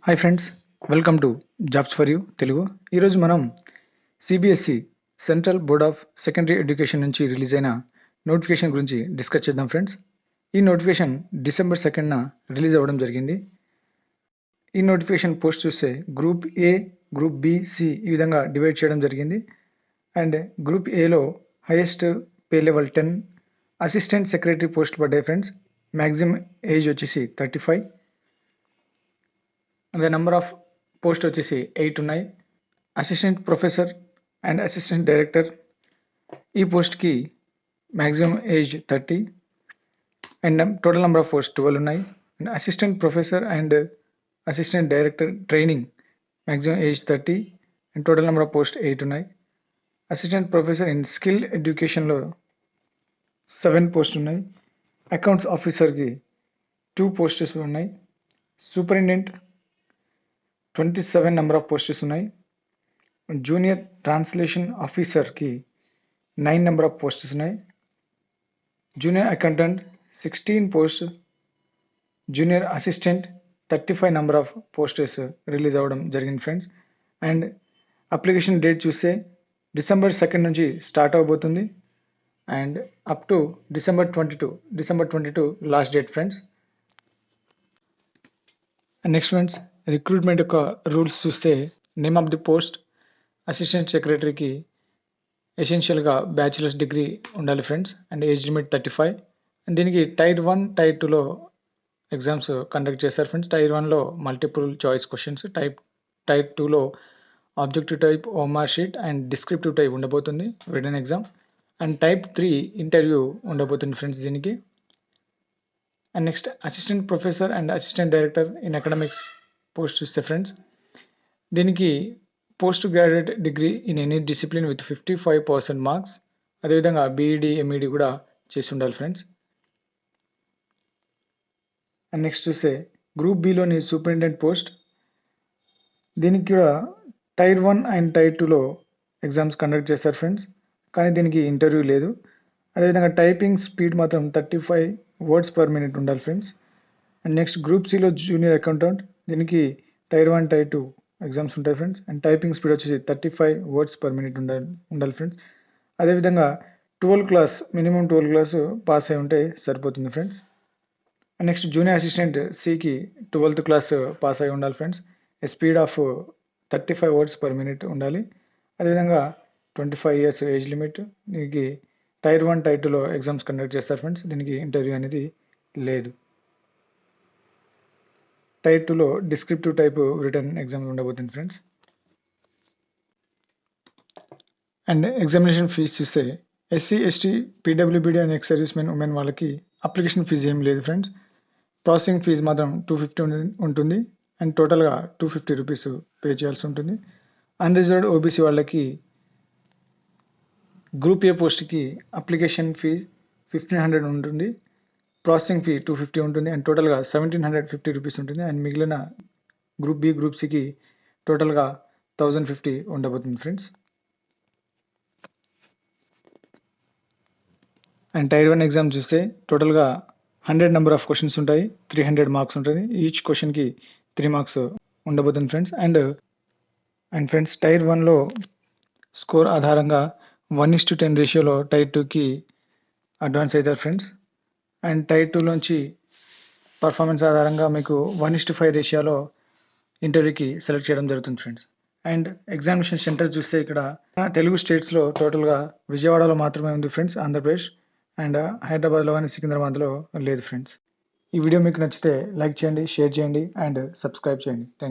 Hi friends, welcome to jobs for you Telugu. ఈరోజు మనం CBSE central board of secondary education నుంచి release అయిన notification గురించి డిస్కస్ చేద్దాం ఫ్రెండ్స్. ఈ నోటిఫికేషన్ డిసెంబర్ 2న రిలీజ్ అవ్వడం జరిగింది. ఈ నోటిఫికేషన్ పోస్ట్ చూస్తే group A, group B, C ఈ విధంగా డివైడ్ చేయడం జరిగింది. అండ్ గ్రూప్ ఏలో highest pay level 10 assistant secretary post పడ్డాయి ఫ్రెండ్స్. మ్యాక్సిమం ఏజ్ వచ్చేసి 35. the number of post వచ్చేసి 8 ఉన్నాయి. Assistant professor and assistant director ఈ పోస్ట్కి maximum age 30 and total number of post 12 ఉన్నాయి. And assistant professor and assistant director training maximum age 30 and total number of post 8 ఉన్నాయి. Assistant professor in skill ఎడ్యుకేషన్లో 7 post ఉన్నాయి. Accounts ఆఫీసర్కి 2 posts ఉన్నాయి. Superintendent 27 number of posts ఉన్నాయి. Junior translation ఆఫీసర్కి 9 number of posts ఉన్నాయి. Junior accountant 16 post. Junior assistant 35 number of posts release అవ్వడం జరిగింది ఫ్రెండ్స్. అండ్ అప్లికేషన్ డేట్ చూస్తే డిసెంబర్ 2 నుంచి స్టార్ట్ అవబోతుంది and up to December 22 last date friends. And next friends, recruitment యొక్క rules చూస్తే name of the post assistant సెక్రటరీకి ఎసెన్షియల్గా bachelor's degree ఉండాలి friends. And age limit 35. And దీనికి టైర్ 1, టైర్ 2లో ఎగ్జామ్స్ కండక్ట్ చేస్తారు ఫ్రెండ్స్. టైర్ 1లో మల్టిపుల్ చాయిస్ క్వశ్చన్స్, టైర్ 2లో objective type, OMR sheet and descriptive type ఉండబోతుంది written exam. And type 3 interview ఉండబోతుంది ఫ్రెండ్స్ దీనికి. And next assistant professor and assistant director in academics post చూస్తే friends దీనికి post graduate degree in any discipline with 55% marks, అదేవిధంగా BEd, MEd కూడా చేసి ఉండాలి friends. And next చూస్తే గ్రూప్ బిలోని సూపరింటెండెంట్ పోస్ట్ దీనికి కూడా టైర్ 1 అండ్ టైర్ 2లో ఎగ్జామ్స్ కండక్ట్ చేస్తారు ఫ్రెండ్స్, కానీ దీనికి ఇంటర్వ్యూ లేదు. అదేవిధంగా టైపింగ్ స్పీడ్ మాత్రం 35 words per minute ఉండాలి ఫ్రెండ్స్. అండ్ నెక్స్ట్ గ్రూప్ సిలో జూనియర్ అకౌంటెంట్ దీనికి టైర్ 1, టైర్ 2 ఎగ్జామ్స్ ఉంటాయి ఫ్రెండ్స్. అండ్ టైపింగ్ స్పీడ్ వచ్చేసి 35 words per minute ఉండాలి ఫ్రెండ్స్. అదేవిధంగా 12th class, minimum 12th class pass అయి ఉంటే సరిపోతుంది friends. And next junior assistant సికి 12th క్లాస్ పాస్ అయి ఉండాలి friends. Speed of 35 words per minute ఉండాలి. అదేవిధంగా 25 years ఏజ్ లిమిట్. దీనికి టైర్ 1, టైర్ 2లో ఎగ్జామ్స్ కండక్ట్ చేస్తారు ఫ్రెండ్స్. దీనికి ఇంటర్వ్యూ అనేది లేదు. టైర్ 2లో డిస్క్రిప్టివ్ టైప్ రిటర్న్ ఎగ్జామ్ ఉండబోతుంది ఫ్రెండ్స్. అండ్ ఎగ్జామినేషన్ ఫీజు చూస్తే ఎస్సీ, ఎస్టీ, పీడబ్ల్యూబీడీ and ex service men, women వాళ్ళకి అప్లికేషన్ ఫీజు ఏం లేదు ఫ్రెండ్స్. ప్రాసెసింగ్ ఫీజు మాత్రం 250 ఉంటుంది అండ్ టోటల్గా 250 రూపీస్ పే చేయాల్సి ఉంటుంది. అన్రిజర్వ్డ్ ఓబీసీ వాళ్ళకి గ్రూప్ ఏ పోస్ట్కి అప్లికేషన్ ఫీజ్ 1500 ఉంటుంది, ప్రాసెసింగ్ ఫీ 250 ఉంటుంది అండ్ టోటల్గా 1750 రూపీస్ ఉంటుంది. అండ్ మిగిలిన గ్రూప్ బి, గ్రూప్ సికి టోటల్గా 1050 ఉండబోతుంది ఫ్రెండ్స్. అండ్ టైర్ 1 ఎగ్జామ్ చూస్తే టోటల్గా 100 నెంబర్ ఆఫ్ క్వశ్చన్స్ ఉంటాయి, 300 మార్క్స్ ఉంటుంది. ఈచ్ క్వశ్చన్కి 3 మార్క్స్ ఉండబోతుంది ఫ్రెండ్స్. అండ్ ఫ్రెండ్స్ టైర్ 1లో స్కోర్ ఆధారంగా 1:10 రేషియోలో టైర్ 2కి అడ్వాన్స్ అవుతారు ఫ్రెండ్స్. అండ్ టైర్ 2లోంచి పర్ఫార్మెన్స్ ఆధారంగా మీకు 1:5 రేషియోలో ఇంటర్వ్యూకి సెలెక్ట్ చేయడం జరుగుతుంది ఫ్రెండ్స్. అండ్ ఎగ్జామినేషన్ సెంటర్ చూస్తే ఇక్కడ తెలుగు స్టేట్స్లో టోటల్గా విజయవాడలో మాత్రమే ఉంది ఫ్రెండ్స్, ఆంధ్రప్రదేశ్. అండ్ హైదరాబాద్లో కానీ సికింద్రాబాద్లో లేదు ఫ్రెండ్స్. ఈ వీడియో మీకు నచ్చితే లైక్ చేయండి, షేర్ చేయండి అండ్ సబ్స్క్రైబ్ చేయండి. Thank you.